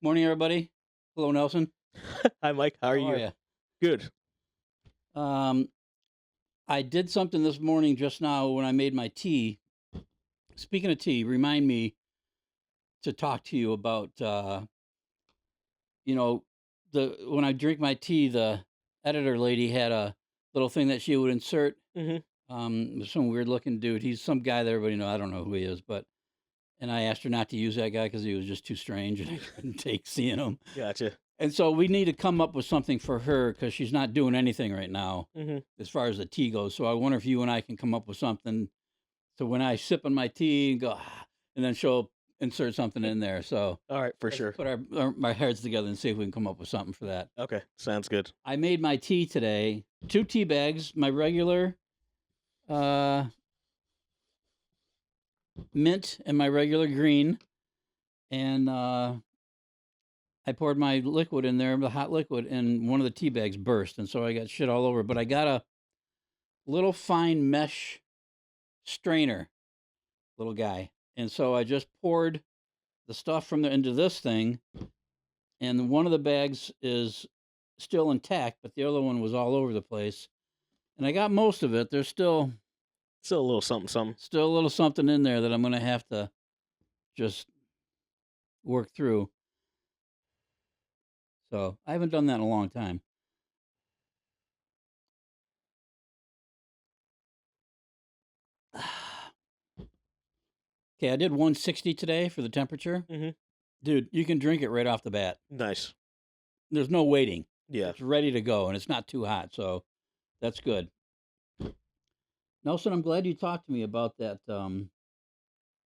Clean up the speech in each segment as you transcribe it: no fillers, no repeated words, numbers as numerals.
Morning, everybody. Hello, Nelson. Hi, Mike. How are How are you? you? Good. Um, I did something this morning just now when I made my tea. Speaking of tea, remind me to talk to you about you know, the when I drink my tea, the editor lady had a little thing that she would insert. hmm Some weird looking dude. He's some guy that everybody know. I don't know who he is, but and I asked her not to use that guy because he was just too strange and I couldn't take seeing him. Gotcha. And so we need to come up with something for her because she's not doing anything right now hmm as far as the tea goes. So I wonder if you and I can come up with something. So when I sip on my tea and go, "Ah," and then she'll insert something in there. So All right, for let's sure. put our heads together and see if we can come up with something for that. Okay, sounds good. I made my tea today, 2 tea bags, my regular uh, mint and my regular green. And I poured my liquid in there, the hot liquid, and one of the tea bags burst. And so I got shit all over. But I got a little fine mesh strainer, little guy. And so I just poured the stuff from there into this thing, and one of the bags is still intact, but the other one was all over the place. And I got most of it. There's Still a little something, something. still a little something in there that I'm going to have to just work through. So I haven't done that in a long time. Okay, I did 160 today for the temperature. hmm Dude, you can drink it right off the bat. Nice. There's no waiting. Yeah. It's ready to go, and it's not too hot, so that's good. Nelson, I'm glad you talked to me about that.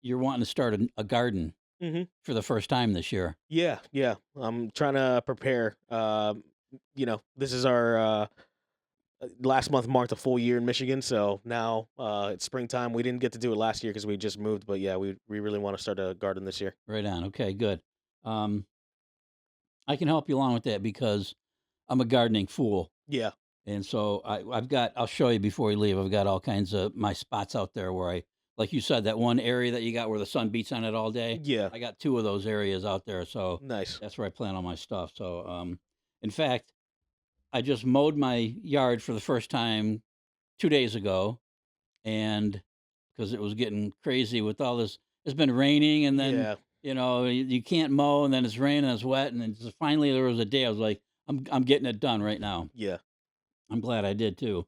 You're wanting to start a garden hmm for the first time this year. Yeah, yeah. I'm trying to prepare. This is our last month marked a full year in Michigan, so now it's springtime. We didn't get to do it last year because we just moved, but yeah, we really want to start a garden this year. Right on. Okay, good. Um, I can help you along with that because I'm a gardening fool. Yeah. And so I've got, I'll show you before we leave, I've got all kinds of my spots out there where like you said, that one area that you got where the sun beats on it all day. Yeah. I got 2 of those areas out there. So Nice. that's where I plant all my stuff. So, in fact, I just mowed my yard for the first time 2 days ago. And because it was getting crazy with all this, it's been raining and then, Yeah. you can't mow and then it's raining and it's wet. And then finally there was a day I was like, I'm getting it done right now. Yeah. I'm glad I did too.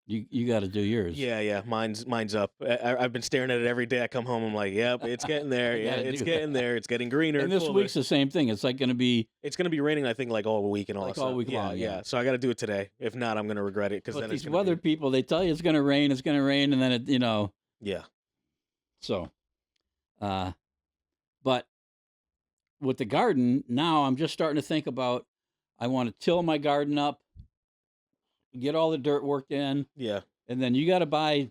You got to do yours. Yeah, yeah, mine's up. I've been staring at it every day. I come home, I'm like, yep, it's getting there. I Yeah, gotta it's do getting that. there. It's getting greener And and this fuller. week's the same thing. It's like going to be It's gonna be raining, I think, like all week and all like that all stuff. week yeah, long. Yeah. So I got to do it today. If not, I'm gonna regret it because But then these it's gonna weather be. people, they tell you it's going to rain, and then Yeah. so. But with the garden now, I'm just starting to think about. I want to till my garden up, get all the dirt worked in, Yeah. and then you got to buy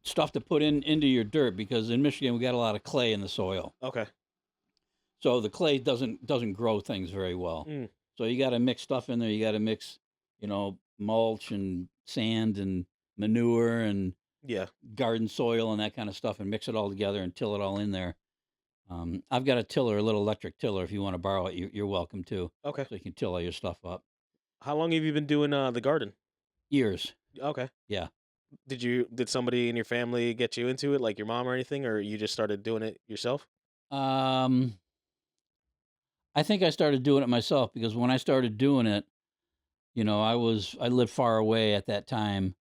stuff to put into your dirt because in Michigan we got a lot of clay in the soil. Okay. So the clay doesn't grow things very well. Mm. So you got to mix stuff in there. You got to mix, mulch and sand and manure and Yeah. garden soil and that kind of stuff, and mix it all together and till it all in there. I've got a tiller, a little electric tiller. If you want to borrow it, you're welcome to. Okay. So you can till all your stuff up. How long have you been doing the garden? Years, Okay. yeah. Did somebody in your family get you into it, like your mom or anything, or you just started doing it yourself? I think I started doing it myself because when I started doing it, I lived far away at that time.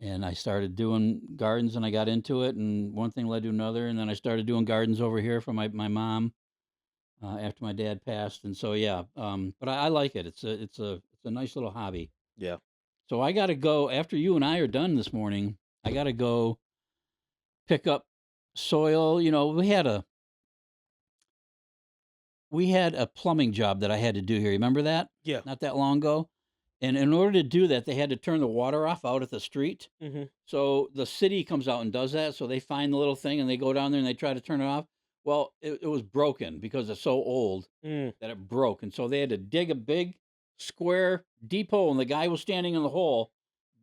And I started doing gardens and I got into it and one thing led to another. And then I started doing gardens over here for my mom after my dad passed. And so, yeah, but I like it. It's a nice little hobby. Yeah. So I got to go after you and I are done this morning. I got to go pick up soil. We had a plumbing job that I had to do here. Remember that? Yeah. Not that long ago. And in order to do that, they had to turn the water off out at the street. Mm-hmm. So the city comes out and does that. So they find the little thing and they go down there and they try to turn it off. Well, it was broken because it's so old Mm. that it broke. And so they had to dig a big square deep hole. And the guy was standing in the hole.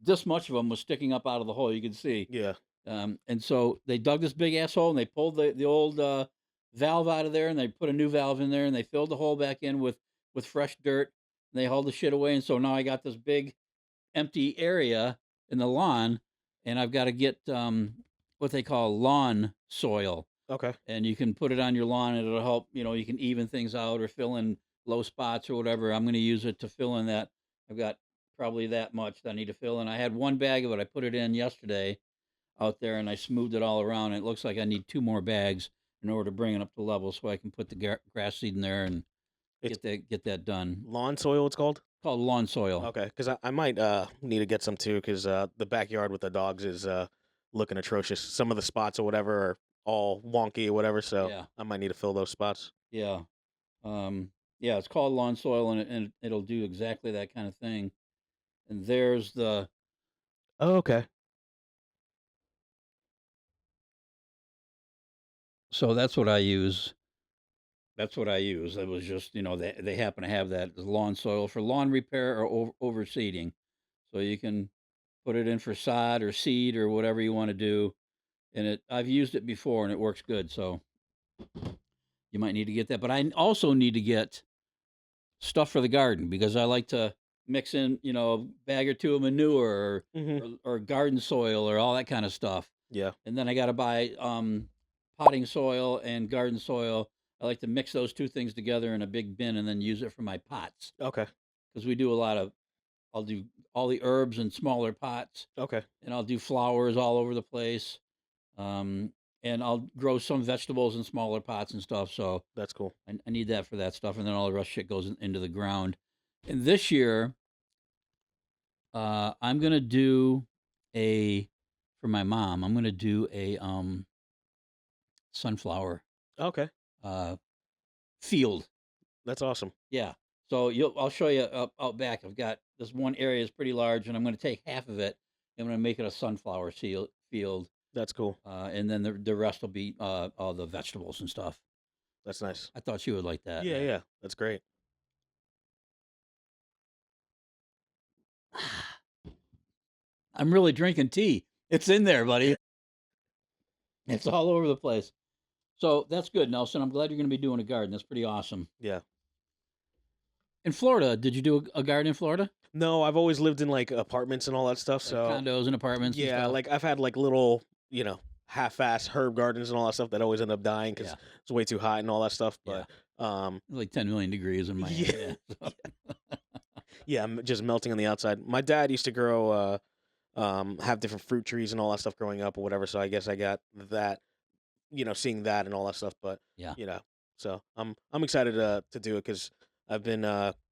This much of him was sticking up out of the hole. You could see. Yeah. And so they dug this big asshole and they pulled the old valve out of there, and they put a new valve in there, and they filled the hole back in with fresh dirt. And they hauled the shit away, and so now I got this big empty area in the lawn, and I've got to get what they call lawn soil, Okay. and you can put it on your lawn, and it'll help. You can even things out or fill in low spots or whatever. I'm going to use it to fill in that. I've got probably that much that I need to fill in. I had one bag of it. I put it in yesterday out there, and I smoothed it all around. And it looks like I need 2 more bags in order to bring it up to level, so I can put the grass seed in there and It's get that done. lawn soil. It's called. Called lawn soil. Okay, because I might need to get some too, because the backyard with the dogs is looking atrocious. Some of the spots or whatever are all wonky or whatever, so Yeah, I might need to fill those spots. yeah, yeah. It's called lawn soil, and it'll do exactly that kind of thing. And there's the Oh, okay. so that's what I use. That's what I use. It was just they happen to have that lawn soil for lawn repair or overseeding, so you can put it in for sod or seed or whatever you want to do. And I've used it before, and it works good. So you might need to get that. But I also need to get stuff for the garden because I like to mix in, a bag or two of manure Hmm. or garden soil or all that kind of stuff. Yeah. And then I got to buy potting soil and garden soil. I like to mix those two things together in a big bin and then use it for my pots Okay. because we do I'll do all the herbs in smaller pots, Okay. and I'll do flowers all over the place. Um, and I'll grow some vegetables in smaller pots and stuff. So That's cool. I need that for that stuff, and then all the rest shit goes into the ground. And this year, I'm gonna do a for my mom. I'm gonna do a sunflower Okay. uh, field. That's awesome. Yeah. So I'll show you out back. I've got this one area is pretty large, and I'm gonna take half of it. And I'm gonna make it a sunflower field, That's cool. and then the rest will be all the vegetables and stuff. That's So nice. I thought she would like that. Yeah, yeah. That's great. I'm really drinking tea. It's in there, buddy. It's all over the place. So that's good, Nelson. I'm glad you're going to be doing a garden. That's pretty awesome. Yeah. In Florida, did you do a garden in Florida? No, I've always lived in like apartments and all that stuff. Like So condos and apartments and yeah, stuff? like I've had like little, half-ass herb gardens and all that stuff that always end up dying because Yeah. it's way too hot and all that stuff. Yeah. But Like 10 million degrees in Miami. yeah, Yeah. yeah, just melting on the outside. My dad used to grow, have different fruit trees and all that stuff growing up or whatever. So I guess I got that, seeing that and all that stuff. But Yeah. so I'm excited to do it because I've been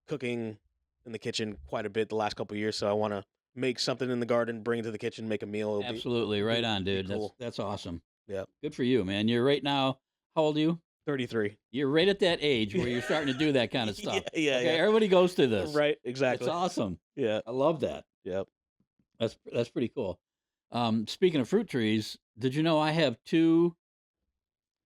cooking in the kitchen quite a bit the last couple of years. So I want to make something in the garden, bring it to the kitchen, make a meal. Absolutely. It'll Right on, be dude. cool. That's awesome. Yeah, Good for you, man. You're right now. How old are you? 33. You're right at that age where you're starting to do that kind of stuff. Yeah, Okay, yeah. everybody goes through this. Right, It's exactly. awesome. Yeah, I love that. yep. That's pretty cool. Speaking of fruit trees, did you know I have two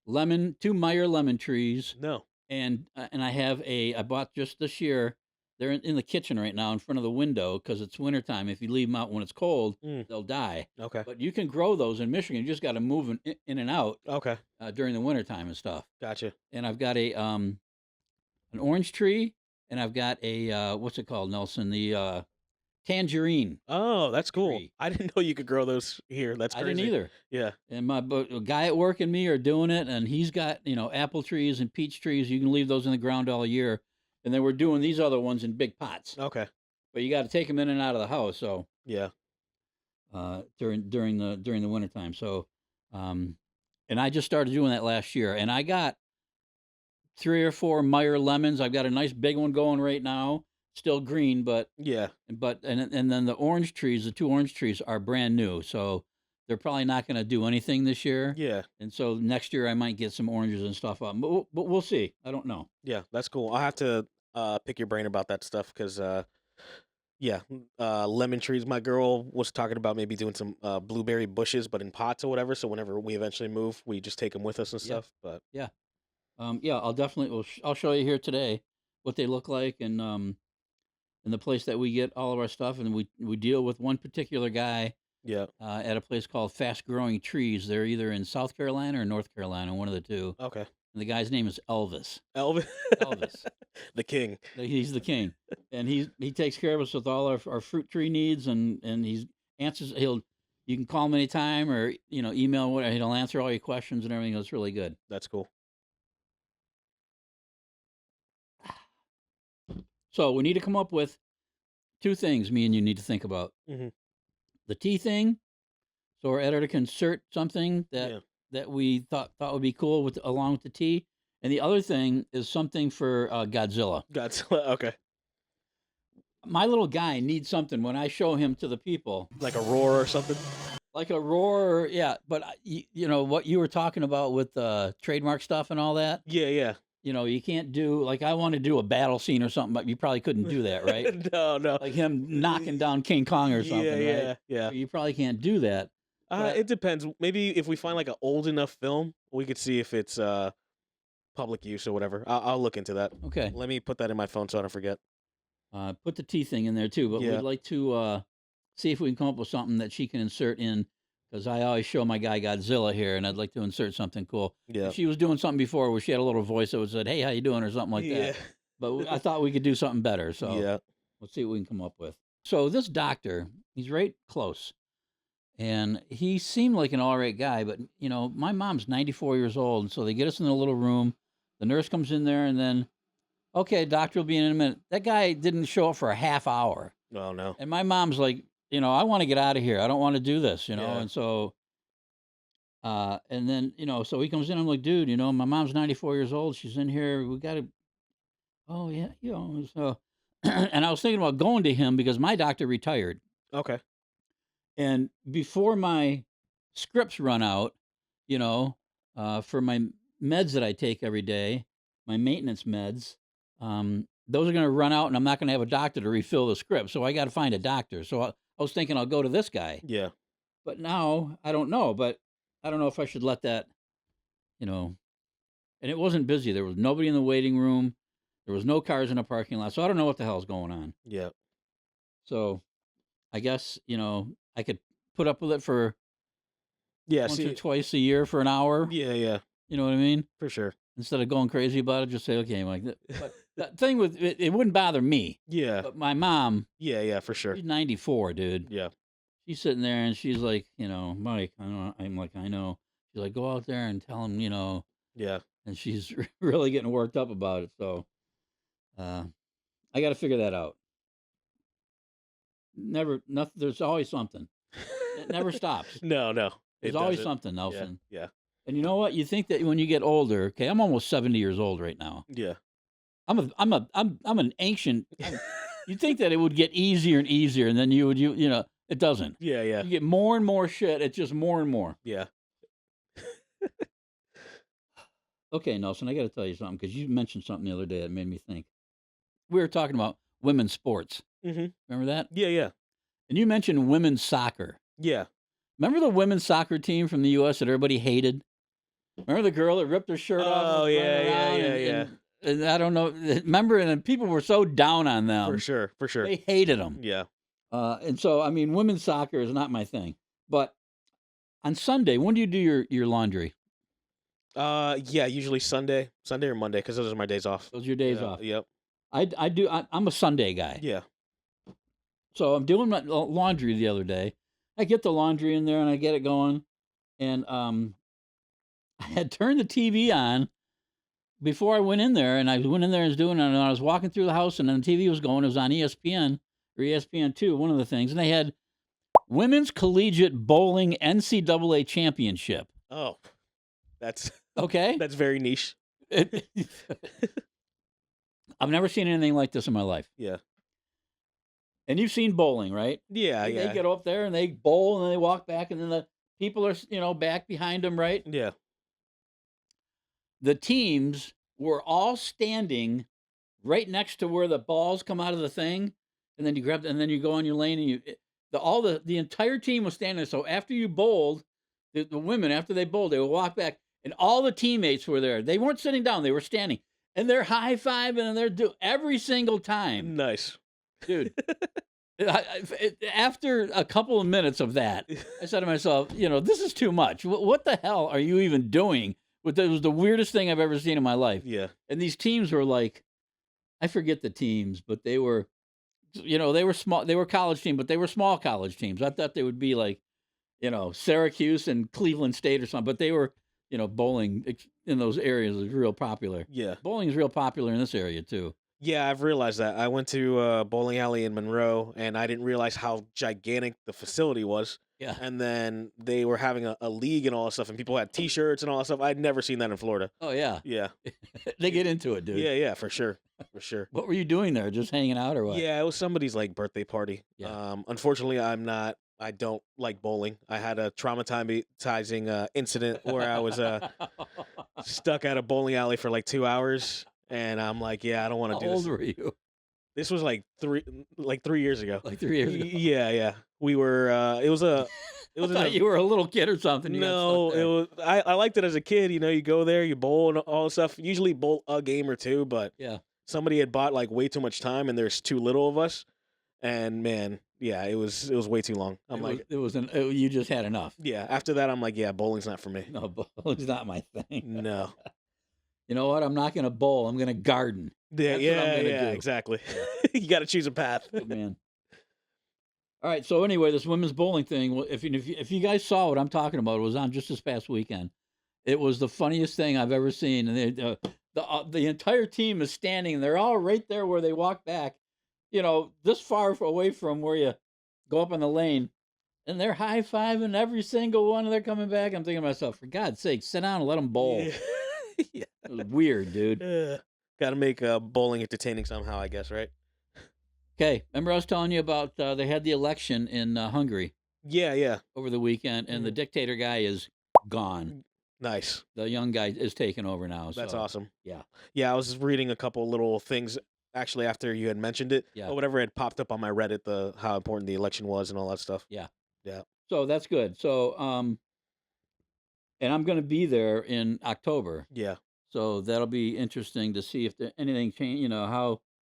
Meyer lemon trees, No. and I bought just this year. They're in the kitchen right now in front of the window because it's wintertime. If you leave them out when it's cold, Mm, they'll die. okay. But you can grow those in Michigan. You just got to move them in and out Okay. during the wintertime and stuff. Gotcha. And I've got an orange tree, and I've got a what's it called, Nelson? The tangerine Oh, that's cool. tree. I didn't know you could grow those here. That's I crazy. didn't either. Yeah. And a guy at work and me are doing it, and he's got apple trees and peach trees. You can leave those in the ground all year, and then we're doing these other ones in big pots. Okay. But you got to take them in and out of the house. So Yeah. during the wintertime. So and I just started doing that last year, and I got 3 or 4 Meyer lemons. I've got a nice big one going right now, still green, but Yeah. and then the orange trees, the 2 orange trees are brand new, so they're probably not going to do anything this year. Yeah. And so next year I might get some oranges and stuff up, but we'll see. I don't know. Yeah. That's cool. I'll have to pick your brain about that stuff because yeah, lemon trees. My girl was talking about maybe doing some blueberry bushes, but in pots or whatever. So whenever we eventually move, we just take them with us and Yeah, stuff. But yeah, yeah. I'll definitely. I'll show you here today what they look like, and in the place that we get all of our stuff, and we deal with one particular guy yeah. at a place called Fast Growing Trees. They're either in South Carolina or North Carolina, one of the two. Okay. and the guy's name is Elvis. Elvis, Elvis. the king. He's the king, and he takes care of us with all our fruit tree needs, and he's answers. You can call him anytime, or email whatever. He'll answer all your questions and everything. It's really good. That's cool. So we need to come up with 2 things. Me and you need to think about Mhm. the tea thing, so our editor can insert something Yeah. that we thought would be cool along with the tea, and the other thing is something for Godzilla. Godzilla. Okay. My little guy needs something when I show him to the people. Like a roar or something. Like a roar, yeah. But you know what you were talking about with trademark stuff and all that. Yeah, yeah. You can't do like I want to do a battle scene or something, but you probably couldn't do that, right? No. Like him knocking down King Kong or something, Yeah, right? yeah. You probably can't do that. But It depends. Maybe if we find like an old enough film, we could see if it's public use or whatever. I'll look into that. okay, Let me put that in my phone so I don't forget. put the tea thing in there too. But Yeah. we'd like to see if we can come up with something that she can insert in. Because I always show my guy Godzilla here, and I'd like to insert something cool. Yeah. If she was doing something before where she had a little voice that would said, "Hey, how you doing?" or something like Yeah. that. But I thought we could do something better. So Yeah. let's see what we can come up with. So this doctor, he's right close, and he seemed like an all right guy. But my mom's 94 years old, and so they get us in a little room. The nurse comes in there, and then, okay, doctor will be in a minute. That guy didn't show up for a half hour, Oh no. and my mom's like, I want to get out of here. I don't want to do this, Yeah. and so. And then, so he comes in. I'm like, dude, my mom's 94 years old. She's in here. We got to. Oh yeah, So, and I was thinking about going to him because my doctor retired, Okay. and before my scripts run out, for my meds that I take every day, my maintenance meds, those are going to run out, and I'm not going to have a doctor to refill the script. So I got to find a doctor. So I was thinking I'll go to this guy, Yeah. but now I don't know. But I don't know if I should let that, and it wasn't busy. There was nobody in the waiting room. There was no cars in the parking lot. So I don't know what the hell's going on. Yeah. So I guess, I could put up with it for Yeah. once or See. twice a year for an hour. Yeah. Yeah. You know what I mean? For sure. Instead of going crazy about it, just say, okay, like that. But that thing with it wouldn't bother me. Yeah. But my mom, Yeah. Yeah. For sure. she's 94, dude. Yeah. She's sitting there and she's like, Mike, I know. I'm like, I know. She's like, go out there and tell him, Yeah. and she's really getting worked up about it. So I got to figure that out. Nothing. There's always something. It never stops. No. There's always something, Nelson. Yeah. And you know what? You think that when you get older, okay, I'm almost 70 years old right now. Yeah. I'm an ancient. You'd think that it would get easier and easier, and then it doesn't. Yeah. Yeah. You get more and more shit. It's just more and more. Yeah. Okay, Nelson, I got to tell you something because you mentioned something the other day that made me think. We were talking about women's sports. Mhm. Remember that? Yeah. Yeah. And you mentioned women's soccer. Yeah. Remember the women's soccer team from the U.S. that everybody hated? Remember the girl that ripped her shirt off? Oh, and was yeah, running around yeah. And I don't know. Remember, and people were so down on them. For sure. For sure. They hated them. Yeah. And so, I mean, women's soccer is not my thing. But on Sunday, when do you do your laundry? Yeah. Usually Sunday or Monday, because those are my days off. Those are your days Yeah, off. Yep. I do. I'm a Sunday guy. Yeah. So I'm doing my laundry the other day. I get the laundry in there and I get it going. And I had turned the TV on before I went in there, and I went in there and was doing it, and I was walking through the house, and then the TV was going. It was on ESPN or ESPN2, one of the things, and they had Women's Collegiate Bowling NCAA Championship. Oh, that's Okay? that's very niche. I've never seen anything like this in my life. Yeah. And you've seen bowling, right? Yeah. They Yeah. get up there and they bowl, and then they walk back, and then the people are, back behind them, right? Yeah. The teams were all standing right next to where the balls come out of the thing, and then you grab, and then you go on your lane, and the entire team was standing there. So after you bowled, the women, after they bowled, they would walk back, and all the teammates were there. They weren't sitting down; they were standing, and they're high fiving, and they're doing every single time, Nice. dude. After a couple of minutes of that, I said to myself, this is too much. What the hell are you even doing But that was the weirdest thing I've ever seen in my life. Yeah. And these teams were like, I forget the teams, but they were, they were small. They were college teams, but they were small college teams. I thought they would be like, Syracuse and Cleveland State or something. But they were, bowling in those areas is real popular. Yeah. Bowling is real popular in this area too. Yeah, I've realized that. I went to a bowling alley in Monroe, and I didn't realize how gigantic the facility was. Yeah. And then they were having a league and all that stuff, and people had T-shirts and all that stuff. I'd never seen that in Florida. Oh yeah. Yeah. They get into it, dude. Yeah, for sure. For sure. What were you doing there? Just hanging out or what? Yeah, it was somebody's like birthday party. Yeah. Unfortunately, I don't like bowling. I had a traumatizing incident where I was stuck at a bowling alley for like 2 hours, and I'm like, yeah, I don't want to do How this. old were you? This was like 3 years ago. Like 3 years ago. Yeah. We were. It was a. It was I thought you were a little kid or something. You No, got stuck there. it was. I liked it as a kid. You go there, you bowl and all that stuff. Usually bowl a game or two, but Yeah. somebody had bought like way too much time, and there's too little of us. And man, yeah, it was way too long. You just had enough. Yeah. After that, I'm like, yeah, bowling's not for me. No, bowling's not my thing. No. You know what? I'm not going to bowl. I'm going to garden. Yeah, That's what I'm gonna do. exactly. You got to choose a path. Oh, man. All right. So anyway, this women's bowling thing. If you guys saw what I'm talking about, it was on just this past weekend. It was the funniest thing I've ever seen, and the entire team is standing. And they're all right there where they walk back. This far away from where you go up on the lane, and they're high fiving every single one. And they're coming back. I'm thinking to myself, for God's sake, sit down and let them bowl. Yeah. It was weird, dude. Got to make bowling entertaining somehow, I guess, right? Okay, remember I was telling you about they had the election in Hungary Yeah. over the weekend, and the dictator guy is gone. Nice. The young guy is taking over now. That's so, awesome. Yeah. Yeah, I was reading a couple little things actually after you had mentioned it. Yeah. Or whatever had popped up on my Reddit, how important the election was and all that stuff. Yeah. Yeah. So that's good. So, and I'm going to be there in October. Yeah. So that'll be interesting to see if anything changed.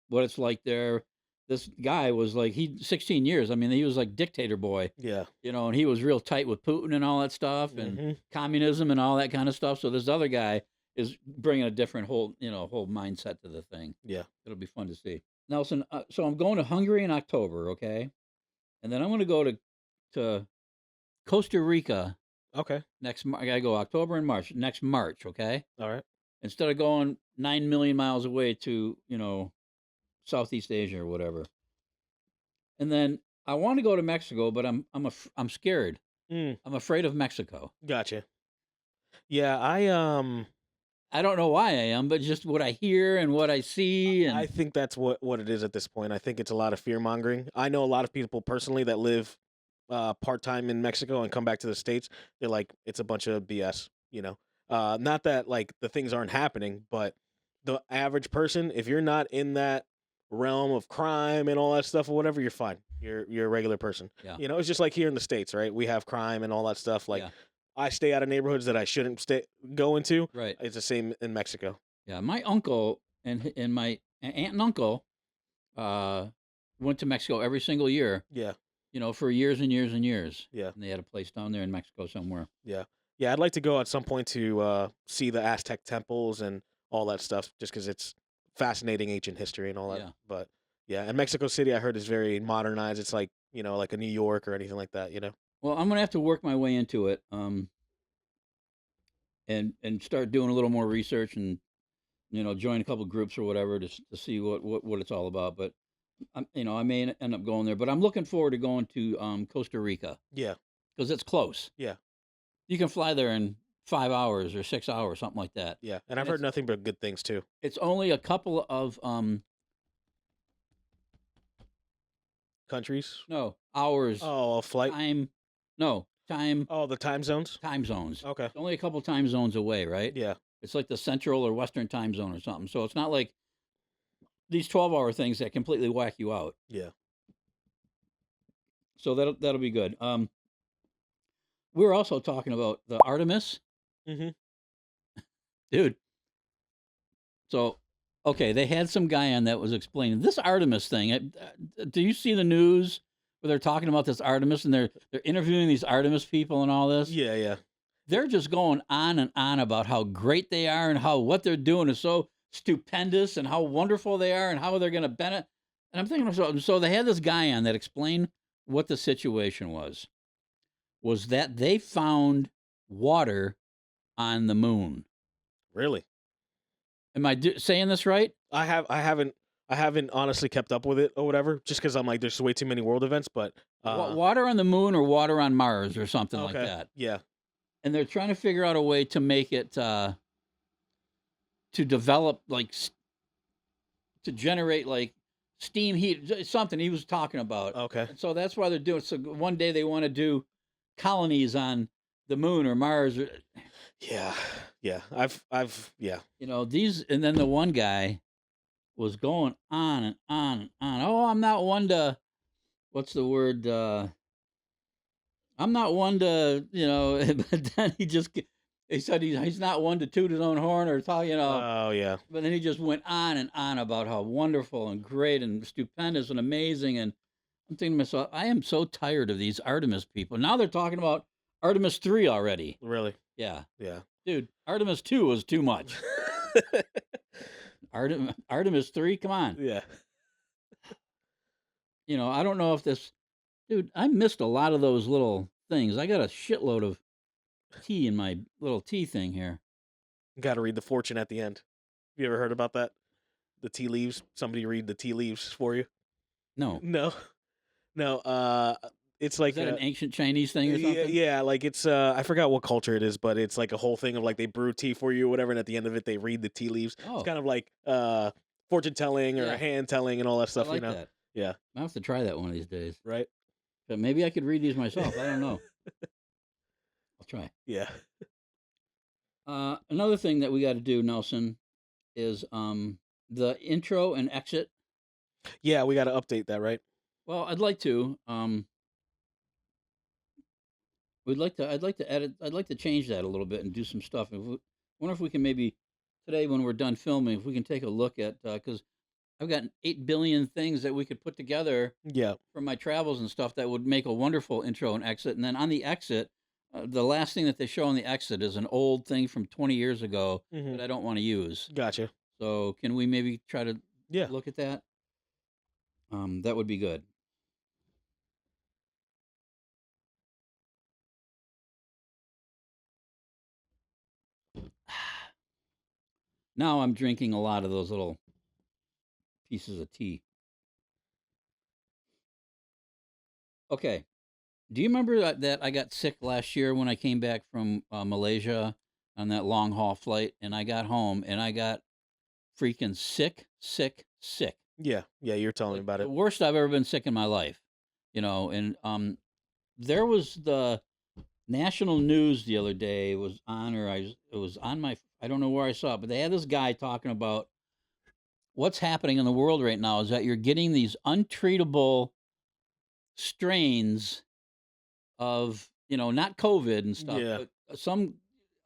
What it's like there. This guy was like 16 years. I mean, he was like dictator boy. Yeah. And he was real tight with Putin and all that stuff, and communism and all that kind of stuff. So this other guy is bringing a different whole mindset to the thing. Yeah. It'll be fun to see. Nelson, so I'm going to Hungary in October, okay? And then I'm going to go to Costa Rica Okay. I got to go October and March, next March, okay? All right. Instead of going 9 million miles away to, Southeast Asia or whatever. And then I want to go to Mexico, but I'm scared. I'm afraid of Mexico. Gotcha. Yeah, I don't know why I am, but just what I hear and what I see. And I think that's what it is at this point. I think it's a lot of fear mongering. I know a lot of people personally that live part time in Mexico and come back to the States. They're like, it's a bunch of BS. Not that like the things aren't happening, but the average person, if you're not in that realm of crime and all that stuff or whatever, you're fine. You're a regular person. Yeah. It's just like here in the States, right? We have crime and all that stuff. Like I stay out of neighborhoods that I shouldn't go into. Right. It's the same in Mexico. Yeah. My uncle and my aunt and uncle went to Mexico every single year. Yeah. For years and years and years. Yeah. And they had a place down there in Mexico somewhere. Yeah. Yeah, I'd like to go at some point to see the Aztec temples and all that stuff, just because it's fascinating ancient history and all that. Yeah. But yeah, and Mexico City, I heard, is very modernized. It's like like a New York or anything like that. Well, I'm gonna have to work my way into it, and start doing a little more research and join a couple groups or whatever to see what it's all about. But I may end up going there. But I'm looking forward to going to Costa Rica. Yeah. Because it's close. Yeah. You can fly there in 5 hours or 6 hours, something like that. Yeah, and I've heard nothing but good things too. It's only a couple of countries. No, hours. Oh, a flight. Time. Oh, the time zones. Time zones. Okay. It's only a couple time zones away, right? Yeah. It's like the central or western time zone or something. So it's not like these 12-hour things that completely whack you out. Yeah. So that'll be good. We were also talking about the Artemis. Mm-hmm. Dude. So, okay, they had some guy on that was explaining this Artemis thing. Do you see the news where they're talking about this Artemis and they're interviewing these Artemis people and all this? Yeah. they're just going on and on about how great they are and how what they're doing is so stupendous and how wonderful they are and how they're going to benefit. And I'm thinking, so they had this guy on that explained what the situation was that they found water on the moon. Really? Am I saying this right? I haven't honestly kept up with it or whatever, just because I'm like, there's way too many world events. But Water on the moon or water on Mars or something like okay, that. yeah, And they're trying to figure out a way to make it to develop to generate like steam heat, something he was talking about. okay, And so that's why they're doing. So one day they want to do colonies on the moon or Mars. yeah, yeah. Yeah, These, and then the one guy was going on and on and on. Oh, I'm not one to, what's the word? I'm not one to, but then he said he's not one to toot his own horn or tell, oh yeah, but then he just went on and on about how wonderful and great and stupendous and amazing. And I'm thinking to myself, I am so tired of these Artemis people. Now they're talking about Artemis 3 already. really, Yeah. yeah. Dude, Artemis 2 was too much. Artemis 3, come on. Yeah, I don't know if this, dude, I missed a lot of those little things. I got a shitload of tea in my little tea thing here. got to read the fortune at the end. You ever heard about that? The tea leaves. Somebody read the tea leaves for you. No. No, no. It's like Is that an ancient Chinese thing or something? yeah, like it's I forgot what culture it is, but it's like a whole thing of like they brew tea for you or whatever, and at the end of it they read the tea leaves. Oh. It's kind of like fortune telling or Yeah. hand telling and all that I stuff, like that. Yeah. I have to try that one of these days. Right? But maybe I could read these myself. I don't know. I'll try. Yeah. Another thing that we got to do, Nelson, is the intro and exit. Yeah, we got to update that, right? Well, I'd like to. I'd like to edit. I'd like to change that a little bit and do some stuff. Wonder if we can maybe today when we're done filming, if we can take a look at because I've got 8 billion things that we could put together Yeah. from my travels and stuff that would make a wonderful intro and exit. And then on the exit, the last thing that they show on the exit is an old thing from 20 years ago that I don't want to use. Gotcha. So can we maybe try to Yeah. look at that? That would be good. Now I'm drinking a lot of those little pieces of tea. Okay. Do you remember that I got sick last year when I came back from Malaysia on that long haul flight, and I got home and I got freaking sick. Yeah. Yeah, you're telling me about The it. worst I've ever been sick in my life, And there was the national news the other day. It was on, it was on my. I don't know where I saw it, but they had this guy talking about what's happening in the world right now. Is that you're getting these untreatable strains of not COVID and stuff, Yeah. but some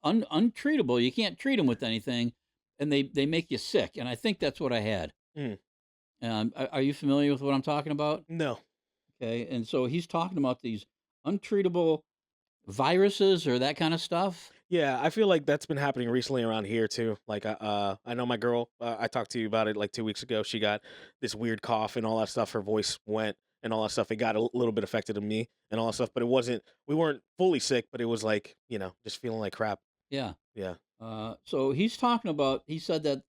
untreatable. You can't treat them with anything, and they make you sick. And I think that's what I had. Mm. Are you familiar with what I'm talking about? No. Okay, and so he's talking about these untreatable viruses or that kind of stuff. Yeah, I feel like that's been happening recently around here too. Like, I know my girl. I talked to you about it like 2 weeks ago. She got this weird cough and all that stuff. Her voice went and all that stuff. It got a little bit affected in me and all that stuff. But it wasn't. We weren't fully sick, but it was like just feeling like crap. Yeah. Yeah. So he's talking about. He said that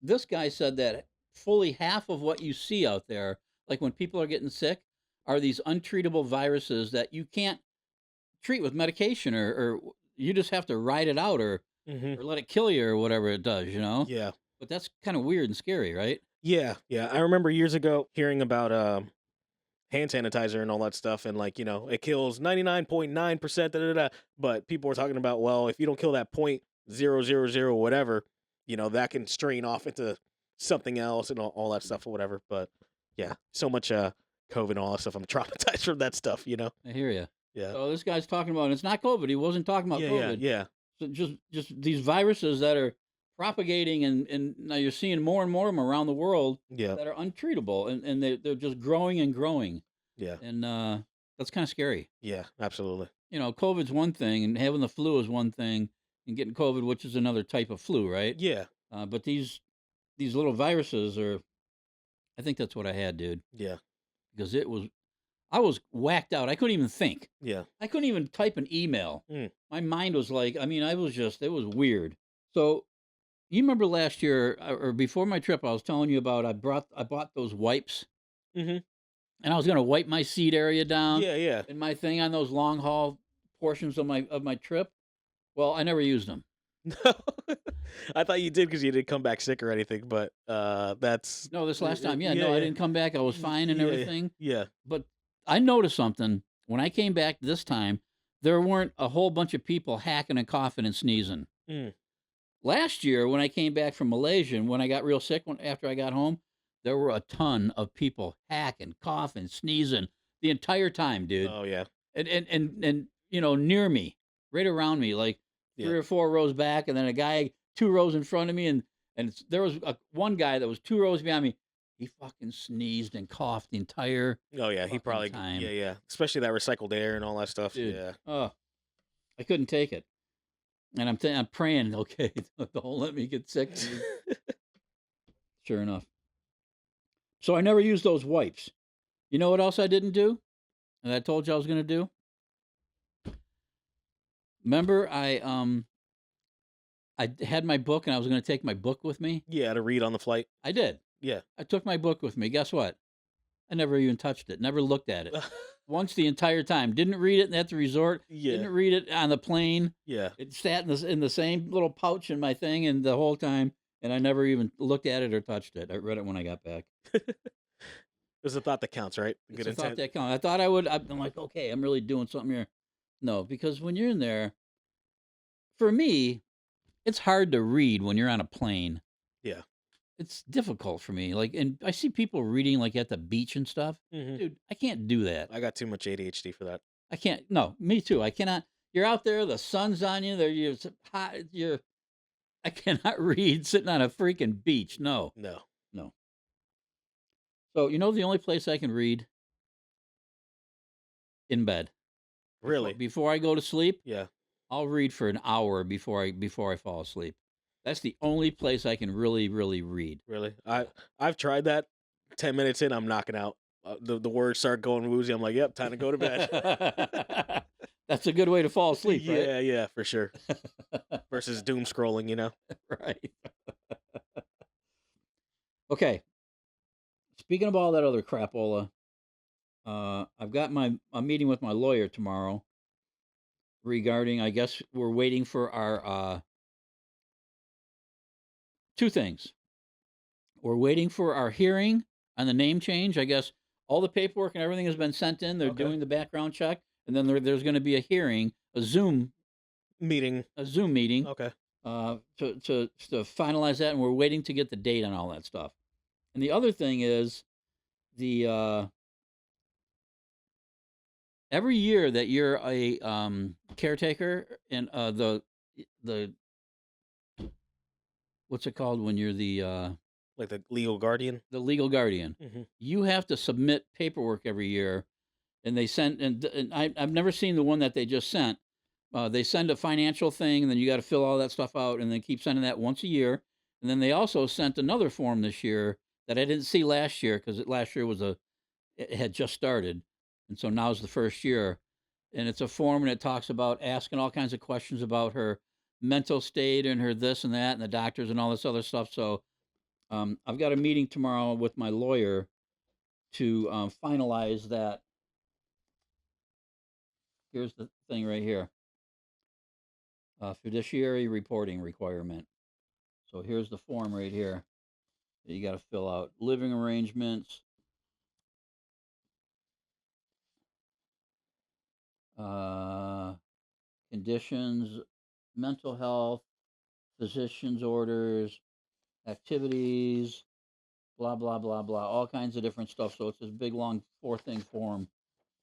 this guy said that fully half of what you see out there, like when people are getting sick, are these untreatable viruses that you can't treat with medication or you just have to ride it out or let it kill you or whatever it does, Yeah. But that's kind of weird and scary, right? Yeah. Yeah. I remember years ago hearing about hand sanitizer and all that stuff, and like it kills 99.9%. Da, da, da. But people were talking about, well, if you don't kill that 0.000 whatever, that can strain off into something else and all that stuff or whatever. But yeah, so much COVID and all that stuff. I'm traumatized from that stuff. I hear you. Yeah. So this guy's talking about, and it's not COVID. He wasn't talking about Yeah. COVID. Yeah. So just these viruses that are propagating, and now you're seeing more and more of them around the world Yeah. that are untreatable, and they're just growing and growing. Yeah. And that's kind of scary. Yeah. Absolutely. COVID's one thing, and having the flu is one thing, and getting COVID, which is another type of flu, right? Yeah. But these little viruses are. I think that's what I had, dude, Yeah. because I was whacked out. I couldn't even think. Yeah. I couldn't even type an email. Mm. My mind was like, I mean, it was weird. So you remember last year or before my trip, I was telling you about I bought those wipes, Mhm. and I was going to wipe my seat area down Yeah. Yeah. and my thing on those long haul portions of my trip. Well, I never used them. No, I thought you did because you didn't come back sick or anything. But that's No, this last time, yeah, yeah, no, I yeah, didn't come back. I was fine and yeah, everything. yeah. But I noticed something when I came back this time. There weren't a whole bunch of people hacking and coughing and sneezing. Mm. Last year, when I came back from Malaysia, and when I got real sick after I got home, there were a ton of people hacking, coughing, sneezing the entire time, dude. Oh yeah, And near me, right around me, like yeah. 3 or 4 rows back, and then a guy 2 rows in front of me, and there was one guy that was 2 rows behind me. He fucking sneezed and coughed the entire Oh yeah. He fucking probably time, yeah, yeah. Especially that recycled air and all that stuff. dude. Yeah. Oh, I couldn't take it, and I'm praying, okay, don't let me get sick. Sure enough. So I never used those wipes. You know what else I didn't do? And I told you I was going to do. Remember, I had my book and I was going to take my book with me. Yeah, to read on the flight. I did. Yeah. I took my book with me. Guess what? I never even touched it. Never looked at it once the entire time. Didn't read it at the resort. Yeah. Didn't read it on the plane. Yeah. It sat in the same little pouch in my thing, and the whole time, and I never even looked at it or touched it. I read it when I got back. There's a thought that counts, right? It's a thought that counts. I thought I would. I'm like, okay, I'm really doing something here. No, because when you're in there, for me, it's hard to read when you're on a plane. Yeah. It's difficult for me. Like, and I see people reading like at the beach and stuff. Hmm. Dude, I can't do that. I got too much ADHD for that. I can't. No, me too. I cannot. You're out there, the sun's on you. You're hot. I cannot read sitting on a freaking beach. No, No. no. So the only place I can read in bed. Really? Before I go to sleep, Yeah. I'll read for an hour before I fall asleep. That's the only place I can really, really read. Really? Yeah. I've tried that. 10 minutes in, I'm knocking out. The words start going woozy. I'm like, yep, time to go to bed. That's a good way to fall asleep, right? Yeah, yeah, for sure. Versus doom scrolling. Right. Okay. Speaking of all that other crapola, I've got a meeting with my lawyer tomorrow regarding. I guess we're waiting for our two things. We're waiting for our hearing on the name change. I guess all the paperwork and everything has been sent in. They're Okay. doing the background check, and then there's going to be a hearing, a Zoom Meeting. meeting, Okay. to finalize that, and we're waiting to get the date on all that stuff. And the other thing is the every year that you're a caretaker and the what's it called when you're the Like the legal guardian. legal guardian, Hmm. you have to submit paperwork every year, and they send and I've never seen the one that they just sent. They send a financial thing, and then you got to fill all that stuff out, and then keep sending that once a year. And then they also sent another form this year that I didn't see last year because last year it had just started, and so now's the first year, and it's a form and it talks about asking all kinds of questions about her mental state and her this and that and the doctors and all this other stuff. So I've got a meeting tomorrow with my lawyer to finalize that. Here's the thing right here. Fiduciary reporting requirement. So here's the form right here that you got to fill out. Living arrangements, conditions, mental health, physician's orders, activities, blah, blah, blah, blah, all kinds of different stuff. So it's this big, long 4-thing form.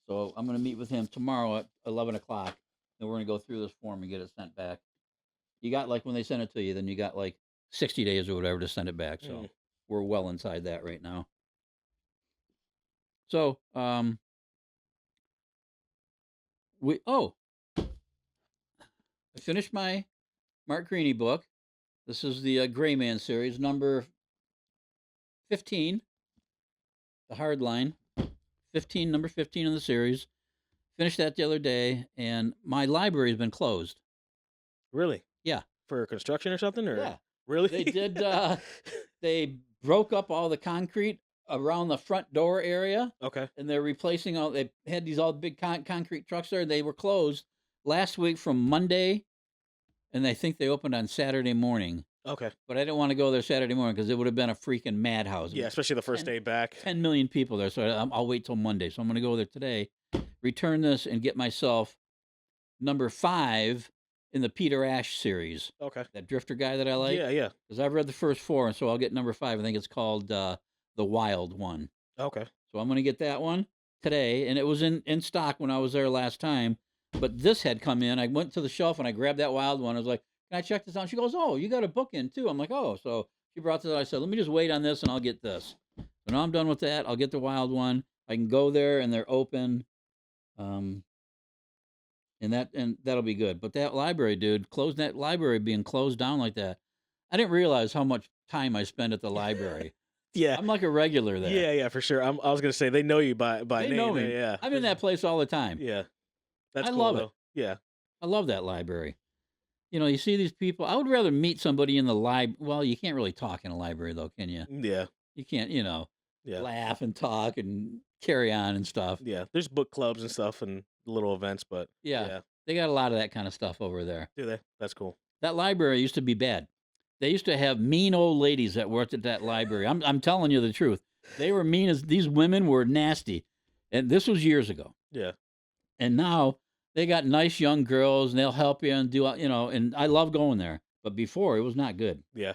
So I'm going to meet with him tomorrow at 11 o'clock. And we're going to go through this form and get it sent back. You got when they send it to you, then you got 60 days or whatever to send it back. So we're well inside that right now. So, I finished my Mark Greaney book. This is the Gray Man series, number 15, the hard line. 15, number 15 in the series. Finished that the other day, and my library has been closed. Really? Yeah. For construction or something? Or Yeah. really? They did, they broke up all the concrete around the front door area, Okay. and they're replacing all, they had these all big concrete trucks there. They were closed last week from Monday, and I think they opened on Saturday morning. Okay. But I didn't want to go there Saturday morning because it would have been a freaking madhouse. Yeah, especially the first day back. 10 million people there, so I'll wait till Monday. So I'm going to go there today, return this, and get myself number 5 in the Peter Ash series. Okay. That drifter guy that I like. Yeah, yeah. Because I've read the first 4, and so I'll get number 5. I think it's called The Wild One. Okay. So I'm going to get that one today, and it was in stock when I was there last time. But this had come in. I went to the shelf, and I grabbed that Wild One. I was like, can I check this out? She goes, oh, you got a book in, too. I'm like, oh. So she brought this. I said, let me just wait on this, and I'll get this. So now I'm done with that. I'll get the Wild One. I can go there, and they're open. And that'll be good. But that library, dude, that library being closed down like that, I didn't realize how much time I spend at the library. Yeah. I'm like a regular there. Yeah, yeah, for sure. I was gonna say they know you by They name. know me. Yeah. I'm in that place all the time. Yeah. That's I cool, love though. it. Yeah. I love that library. You know, you see these people. I would rather meet somebody in the library. Well, you can't really talk in a library, though, can you? Yeah. You can't, Yeah. laugh and talk and carry on and stuff. Yeah. There's book clubs and stuff and little events, but Yeah. They got a lot of that kind of stuff over there. Do they? That's cool. That library used to be bad. They used to have mean old ladies that worked at that library. I'm telling you the truth. They were mean as these women were nasty. And this was years ago. Yeah. And now they got nice young girls and they'll help you and do, and I love going there. But before it was not good. Yeah.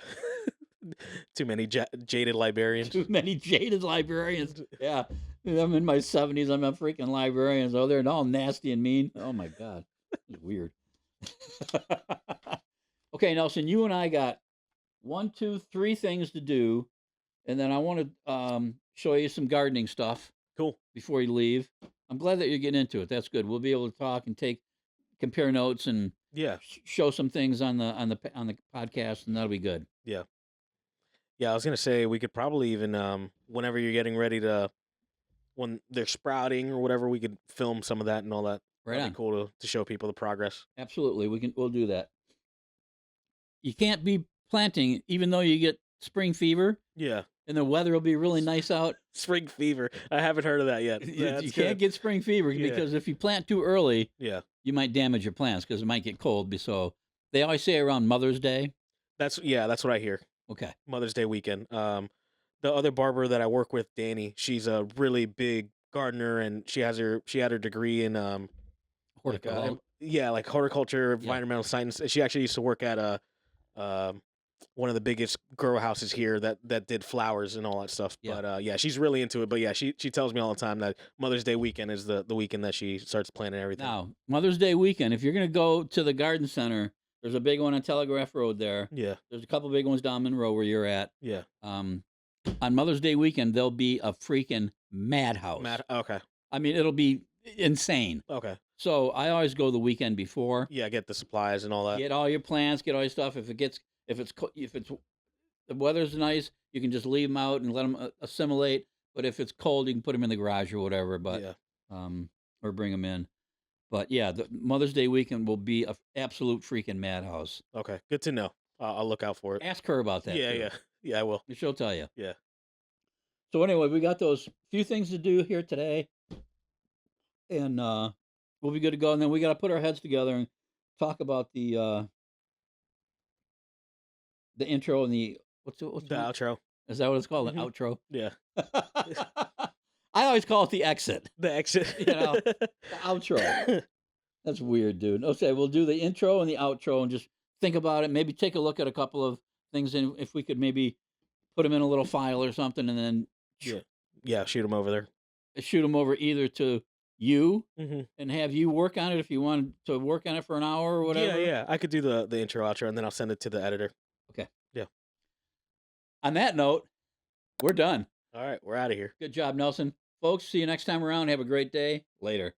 Too many jaded librarians. Too many jaded librarians. Yeah. I'm in my 70s. I'm a freaking librarian. So they're all nasty and mean. Oh my God. It's weird. Okay, Nelson, you and I got 1, 2, 3 things to do. And then I want to show you some gardening stuff. Cool. Before you leave. I'm glad that you're getting into it. That's good. We'll be able to talk and compare notes and show some things on the podcast, and that'll be good. Yeah. Yeah, I was gonna say we could probably even whenever you're getting ready to, when they're sprouting or whatever, we could film some of that and all that. Right That'd on. be cool to show people the progress. Absolutely, we'll do that. You can't be planting even though you get spring fever. Yeah. And the weather will be really nice out. Spring fever. I haven't heard of that yet. You can't get spring fever because if you plant too early, you might damage your plants because it might get cold. So they always say around Mother's Day. That's what I hear. Okay. Mother's Day weekend. The other barber that I work with, Danny, she's a really big gardener, and she had her degree in horticulture. Like horticulture, environmental science. She actually used to work at one of the biggest grow houses here that did flowers and all that stuff. Yeah. But she's really into it. But yeah, she tells me all the time that Mother's Day weekend is the weekend that she starts planting everything. Now, Mother's Day weekend, if you're going to go to the garden center, there's a big one on Telegraph Road there. Yeah. There's a couple big ones down Monroe where you're at. Yeah. On Mother's Day weekend, there'll be a freaking madhouse. Okay. I mean, it'll be insane. Okay. So I always go the weekend before. Yeah, get the supplies and all that. Get all your plants, get all your stuff. If the weather's nice, you can just leave them out and let them assimilate. But if it's cold, you can put them in the garage or whatever. But or bring them in. But yeah, the Mother's Day weekend will be an absolute freaking madhouse. Okay, good to know. I'll look out for it. Ask her about that. Yeah, I will. She'll tell you. Yeah. So anyway, we got those few things to do here today, and we'll be good to go. And then we got to put our heads together and talk about the intro and the what's the outro. Is that what it's called? Mm-hmm. An outro? Yeah. I always call it the exit. The exit. The outro. That's weird, dude. Okay, we'll do the intro and the outro and just think about it. Maybe take a look at a couple of things, and if we could maybe put them in a little file or something, and then shoot them over there. Shoot them over either to you mm-hmm. and have you work on it if you wanted to work on it for an hour or whatever. Yeah. I could do the intro, outro, and then I'll send it to the editor. Okay. Yeah. On that note, we're done. All right, we're out of here. Good job, Nelson. Folks, see you next time around. Have a great day. Later.